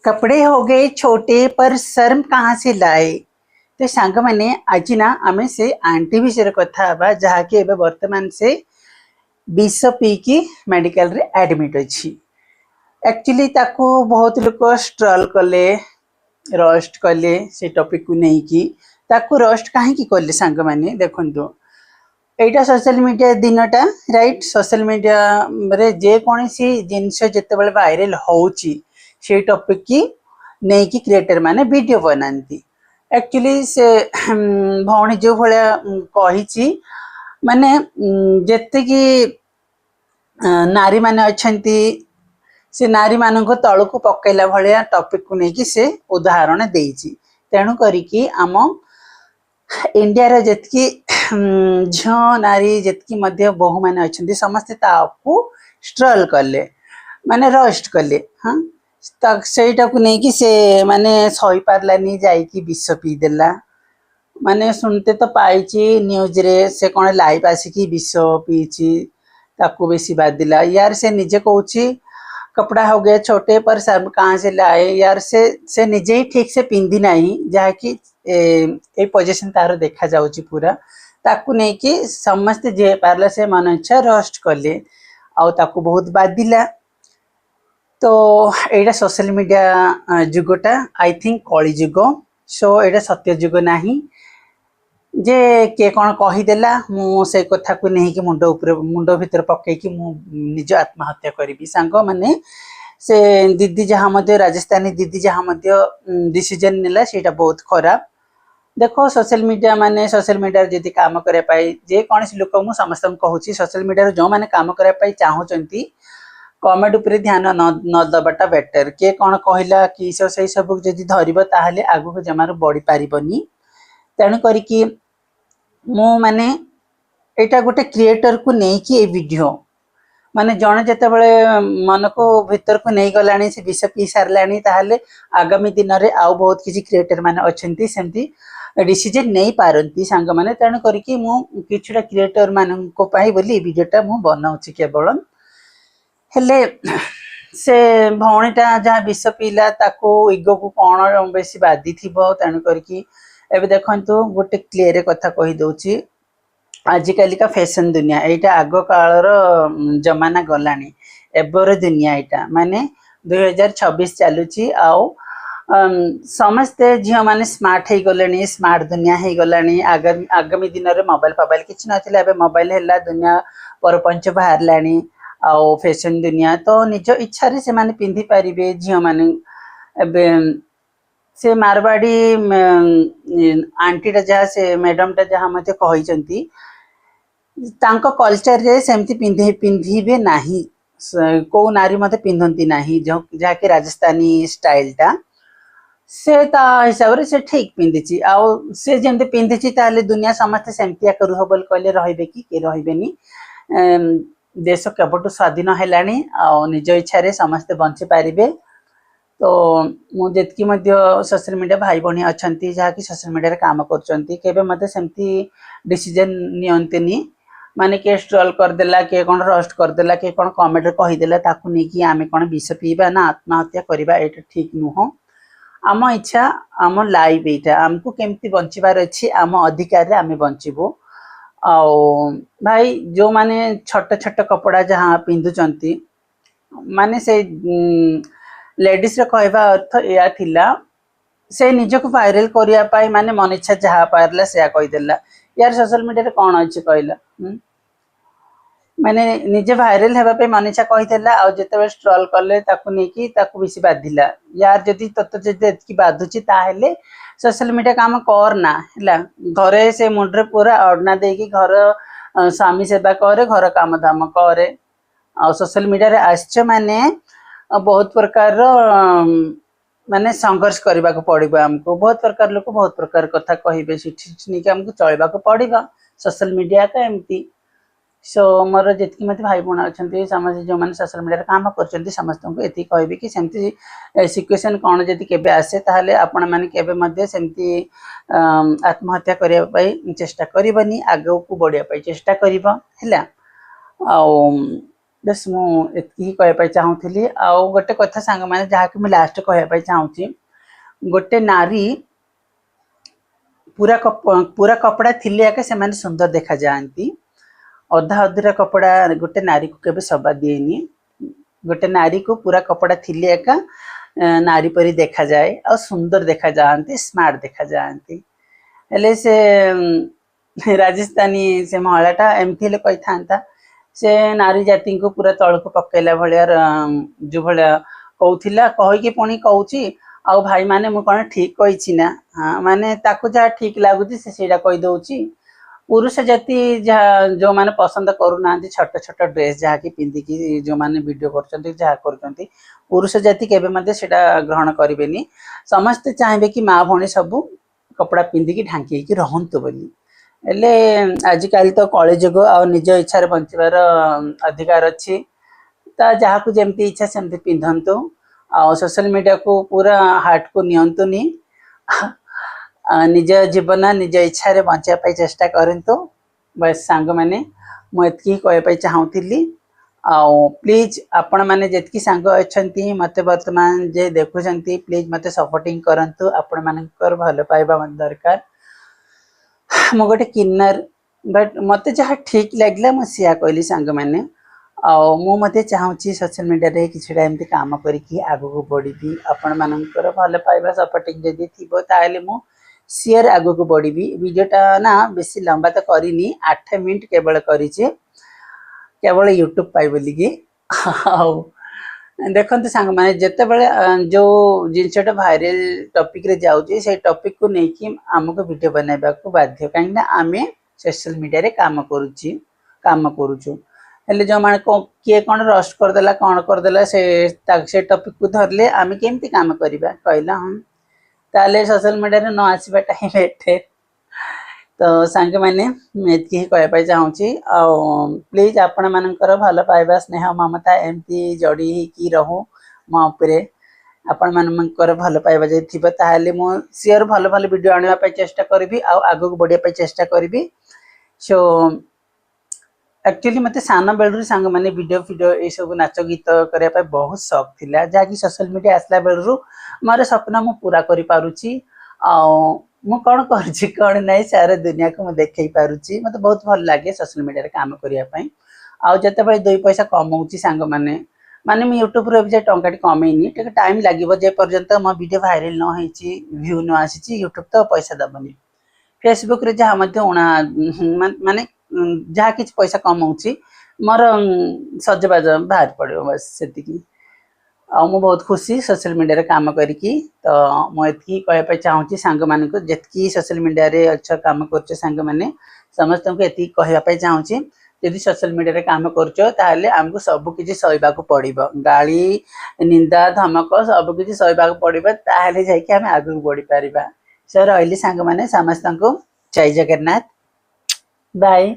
कपड़े हो गए छोटे पर शर्म कहाँ से लाए। तो सांग मैंने आज ना आमे से आंटी विषय कथा हवा जहाँकि एबे वर्तमान से विष पीकी मेडिकल रे एडमिट अछि। एक्चुअली ताको बहुत लोग स्ट्रल कले रोस्ट कले से टॉपिक को नहीं की ताको रोस्ट काहे की कले सांग माने देखंतु एटा सोशल मीडिया दिनटा राइट सोशल मीडिया रे जे कोनसी जिंस जेतेबेले वायरल होउची से टॉपिक की नहीं कि क्रिएटर माने वीडियो बनाती एक्चुअली से भौणी जो भाया कही माने जेते कि नारी माने अछंती से नारी मान तल को पकईला भाया टॉपिक को लेकिन से उदाहरण देती तेणु करिकी आम इंडिया रे जेतकी झ नारी जेतकी मध्य बहु माने अछंती समस्त ताकू स्ट्रल कले माने रोस्ट कले हाँ सेटा को नहीं कि से माने सही पारलानी जाइकी विष पी देला माने सुनते तो पाइची न्यूज रे से कौन लाइव आसिकी विष पीची ताकू बेसी बाधिला यार से निजे कहूची कपड़ा हो गया छोटे पर सब कहाँ से लाए यार से निजे ही ठीक से पिंधि नहीं जहाँकि ए पोजीशन तार देखा जाउची पूरा ताकू नहीं कि समस्त जे पारला से मन इच्छा रोस्ट कले आउ ताकू बहुत बाधिला। तो एटा सोशल मीडिया जुगटा आई थिंक कली जुग सो एटा सत्य जुग नहीं जे के कौन कहीदेला मु से कथा को नहीं कि मुंड भीतर पकईकि मु निज आत्महत्या करी सांग माने से दीदी जहाँ मध्य राजस्थानी दीदी जहाँ मध्य डिसीजन नेला सेटा बहुत खराब। देखो सोशल मीडिया माने सोशल मीडिया जदि काम करे पाई जे कौन लोक मु समस्त कहूँ सोशल मीडिया जो माने काम करे पाई चाहूचंती कमेंट उपरे ध्यान न दबाटा बेटर के कौन कहला कि से सब जदि धरब ताहले आगु को जमार बढ़ी पारिबनी तेणु करिकी मु माने एटा गोटे क्रिएटर को नहीं कि ए वीडियो माने जने जते बळे मन को भीतर को नहीं गलानी से विष पी सारलानी ताहले आगामी दिन रे आउ बहुत किसी क्रिएटर माने अछंती सेमती डिसीजन नहीं पारंती सांग माने तेणु करिकी मु किछुटा क्रिएटर मानन को पाई बोली वीडियोटा मु बनाउची केवल हेले से भौणीटा जहाँ विष पीला ताको इगो को कौन बेसी बाधी थी तेणु करके एबे देखंतु गोटे क्लियर कथा कही दउची आजिकल का फैशन दुनिया एटा आग कालर जमाना गलानी एबर दुनिया एटा माने 2026 चलुची आउ समस्ते झील मैंने स्मार्ट हो गले स्मार्ट दुनिया हो गलानी आगामी दिन में मोबाइल फोबाइल किसी ना मोबाइल है दुनिया परपंच बाहर लानी आउ फैशन दुनिया तो निज इच्छा रे से माने पिंधि पारिबे झील माने एबे से मारवाड़ी आंटीटा जहाँ से मैडमटा जहाँ मत कही कल्चर रे सेमती पिंधे नाही को नारी मत पिंधती नाही जहाँकि राजस्थानी स्टाइलटा से ता हिसाब से ठीक पिंधि आउ से जमती पिंधि ताले दुनिया समस्ते सेमतिया करू बोल कहले रहिबे कि रहिबेनी देश केवटू स्वाधीन है निज इच्छा रे समस्ते बंची पारिबे। तो मुझे सोशल मीडिया भाई भौणी अच्छा जहाँकि सोशल मीडिया रे काम करमती डिसीजन नियंतनी माने के स्ट्रल करदेला के कौन रोस्ट करदेला के कौन कमेंट कहीदेला ताकू नहीं आम कौन विष पीवा ना आत्महत्या करवा ये ठीक नुह आम इच्छा आम लाइफ यहाँ आमको केमती बंचबार अच्छी आम अधिकार आम बंचबू आओ भाई जो माने छोट छोट कपड़ा जहाँ पिंधुचंती माने से लेडीज रे कहवा अर्थ या थिला से निजक वायरल करने माने मन इच्छा जहाँ पारला से कहीदेला यार सोशल मीडिया कौन अच्छे कहला माने निजे वायरल होगापी मन इच्छा कहीदेला आ जिते स्ट्रल कले ताकू बेसी बाधिला यार जदि तत्की बाधुची ताहले सोशल मीडिया काम करना है घरे से मुंडे पूरा अड़ना देकी घर स्वामी सेवा करे घर काम धाम करे आ सोशल मीडिया रे आश्च माने बहुत प्रकार माने संघर्ष करने को पड़ो आमको बहुत प्रकार लोग बहुत प्रकार कथा कहे नहीं आमको चलवा पड़ा सोशल मीडिया का एमती सो मोर जितकी मत भाई भौणी अच्छा समस्त जो मैंने सोशल मीडिया काम कर समस्त को ये कहबी कि सेमती सिचुएशन कौन जदि केबे आसे ताहले आपण माने केबे मध्य सेमती आत्महत्या करने चेष्टा करनी आग को बढ़िया चेष्टा कर बस मुझे कहवाई चाहूली आउ गोटे कथा सांग मैंने जहाँ कि लास्ट कहवाई चाहूँगी गोटे नारी पूरा कपड़ा थिले आके से सुंदर देखा जाती अधा अधूरा कपड़ा गोटे नारी को केबे शोभा दिएनी गोटे नारी को पूरा कपड़ा थिले एका नारी परी देखा जाए और सुंदर देखा जाती स्मार्ट देखा जाती हेले से राजस्थानी से महिलाटा एमती कही था से नारी जाति को पूरा तल को पकेला भाया जो भाया कहला कहीकि पुणी कहूँ आउ भाई माने मु कौन ठीक कही ना हाँ माने ताकू जहाँ ठीक लगुच से कहीदे पुरुष जाति जहाँ जो मैंने पसंद करूना छोट छोट ड्रेस जहाँ कि पिंधिकी जो मैंने वीडियो कर पुरुष जाति केबे मते सेटा ग्रहण करें समस्ते चाहिए कि माँ भौणी सब कपड़ा पिंधिकी ढांकी रहतु बोली हेले आजिकल तो कली जुग आ निज इच्छा बंचार अधिकार अच्छी ता जहाँ को जमती इच्छा सेमती पिंधतु आ सोशल मीडिया को पूरा हार्ट को नियंतुनी निज जीवन निज इच्छा बचाई चेष्टा करतु बस सांग मैंने मुझे कहवाई चाहूली प्लीज आपण मैंने जितकी सांग अच्छा मत बर्तमान जे देखुं प्लीज मत सपोर्टिंग करंतु आपण मानकर भल पाइबा दरकार मु गोटे किन्नर बट मत जहाँ ठीक लगला मुझे कहली सांग मैंने मुझे चाहूँगी सोशल मीडिया रे किछटा एमती काम करके आगू को बढ़ी आपण मानकर भल पाइबा सपोर्टिंग जदि थी ताले मु शेयर आगू को बढ़ी वीडियोटा ना बेसी लंबा तो करनी 8 मिनट केवल करी केवल यूट्यूब पाई बोलिकी देखते सांग मैंने जिते बड़े जो जिनसटा भाइराल टॉपिक रे जाऊँगी से टॉपिक को लेकिन आमको वीडियो बनवा को बाध्य कहीं आम सोशल मीडिया रे काम करुचु हेले जो मैंने किए कौन रस्ट करदेला कौन करदेला से टॉपिक को धरले आम केमती काम करवा कहला हम ताले सोशल मीडिया रे न आसवाटा ही बेटर तो सांग मैंने एति कहवाई चाहूँगी प्लीज आपण मानकर भल पाइबा स्नेह ममता एमती जोड़ी की रहू मोपे आपण मानकर भल पाइबा जब थी ताले मु सियर भल भल वीडियो आने चेष्टा करी आगू को बढ़िया चेष्टा करी सो एक्चुअली मत सान बेलू सांग मैंने वीडियो ये सब नाच गीत करने बहुत शौक थिला जहाँकि सोशल मीडिया आसला बेलू मोर स्वप्न मु पूरा करि पारुची मु कौन कर ना सारा दुनिया को मुझे देखई पारुची मत बहुत भल लगे सोशल मीडिया काम करने आउ जिते बड़े 2 पैसा कमाऊँगी सांग माने मुझे यूट्यूब रे टंका कमेनी टे टाइम लगे जे पर्यंत मो वीडियो भाइराल न होइची व्यू न आसी यूट्यूब तो पैसा दबनी फेसबुक रे जहाँ माने जहाँ कि पैसा कमाऊँगी मोर सजबाज बाहर पड़ो बस से मु बहुत खुशी सोशल मीडिया रे काम करी तो मुझे कहवाई चाहूँगी सांग मान को जितकी सोशल मीडिया रे अच्छा काम कर सांग मैंने समस्त को ये कहवाई चाहूँगी यदि सोशल मीडिया रे काम कर आमको सब किसी सहवा पड़ो गाली निंदा धमक सब किसी सहवा पड़ो ताहले जाके आम आगू बढ़ी पारिबा सो रही सांग मैंने समस्त को जय जगन्नाथ बाय।